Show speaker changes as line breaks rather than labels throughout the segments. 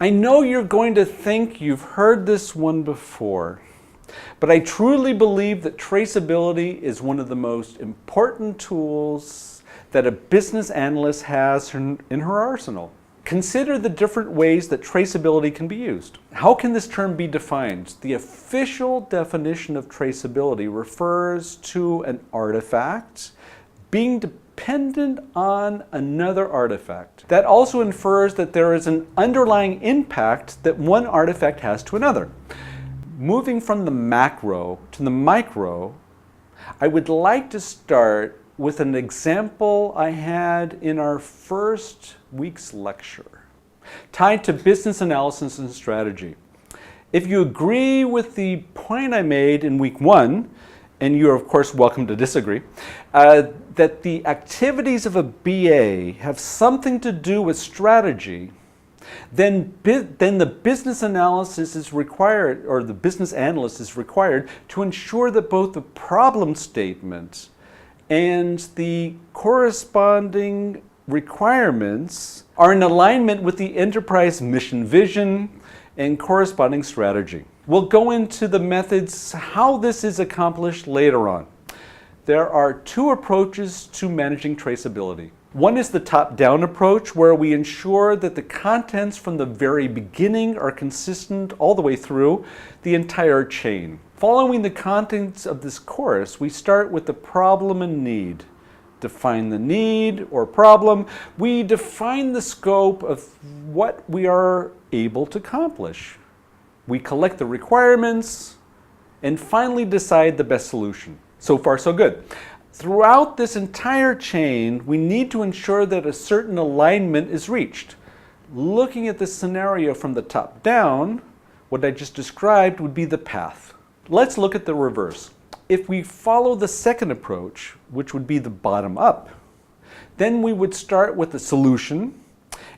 I know you're going to think you've heard this one before, but I truly believe that traceability is one of the most important tools that a business analyst has in her arsenal. Consider the different ways that traceability can be used. How can this term be defined? The official definition of traceability refers to an artifact being dependent on another artifact. That also infers that there is an underlying impact that one artifact has to another. Moving from the macro to the micro, I would like to start with an example I had in our first week's lecture, tied to business analysis and strategy. If you agree with the point I made in week 1, and you're of course welcome to disagree, that the activities of a BA have something to do with strategy, then the business analysis is required, or the business analyst is required, to ensure that both the problem statement and the corresponding requirements are in alignment with the enterprise mission vision and corresponding strategy. We'll go into the methods, how this is accomplished later on. There are 2 approaches to managing traceability. One is the top-down approach, where we ensure that the contents from the very beginning are consistent all the way through the entire chain. Following the contents of this course, we start with the problem and need. Define the need or problem. We define the scope of what we are able to accomplish. We collect the requirements and finally decide the best solution. So far, so good. Throughout this entire chain, we need to ensure that a certain alignment is reached. Looking at this scenario from the top down, what I just described would be the path. Let's look at the reverse. If we follow the second approach, which would be the bottom up, then we would start with the solution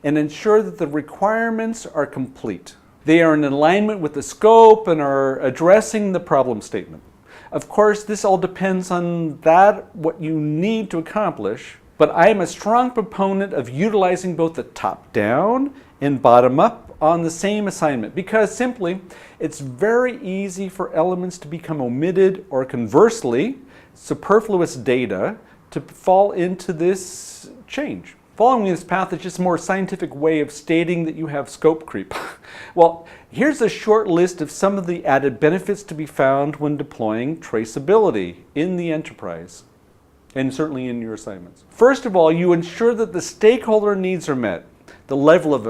and ensure that the requirements are complete. They are in alignment with the scope and are addressing the problem statement. Of course, this all depends on what you need to accomplish, but I am a strong proponent of utilizing both the top-down and bottom-up on the same assignment, because simply, it's very easy for elements to become omitted, or conversely, superfluous data to fall into this change. Following this path is just a more scientific way of stating that you have scope creep. Well, here's a short list of some of the added benefits to be found when deploying traceability in the enterprise, and certainly in your assignments. First of all, you ensure that the stakeholder needs are met. The level of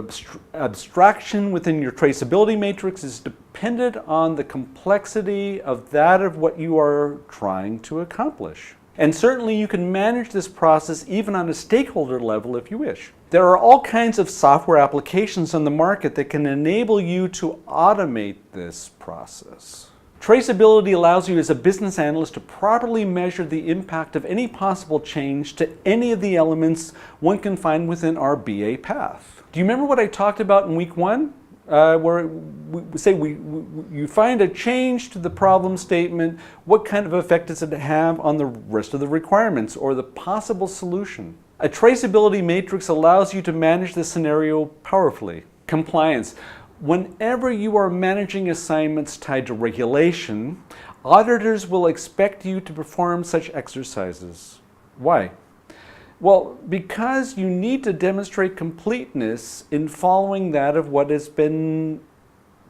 abstraction within your traceability matrix is dependent on the complexity of what you are trying to accomplish. And certainly you can manage this process even on a stakeholder level if you wish. There are all kinds of software applications on the market that can enable you to automate this process. Traceability allows you as a business analyst to properly measure the impact of any possible change to any of the elements one can find within our BA path. Do you remember what I talked about in week 1? Where you find a change to the problem statement, what kind of effect does it have on the rest of the requirements or the possible solution? A traceability matrix allows you to manage this scenario powerfully. Compliance. Whenever you are managing assignments tied to regulation, auditors will expect you to perform such exercises. Why? Well, because you need to demonstrate completeness in following that of what has been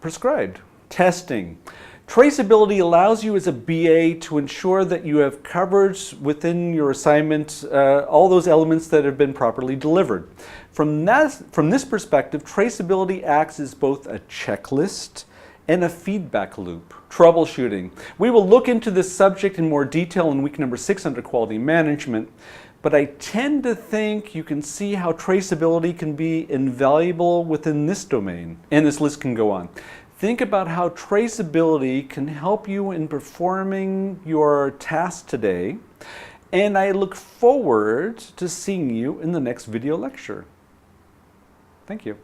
prescribed. Testing. Traceability allows you as a BA to ensure that you have covered within your assignment all those elements that have been properly delivered. From this perspective, traceability acts as both a checklist and a feedback loop. Troubleshooting. We will look into this subject in more detail in week number 6 under quality management, but I tend to think you can see how traceability can be invaluable within this domain, and this list can go on. Think about how traceability can help you in performing your task today, and I look forward to seeing you in the next video lecture. Thank you.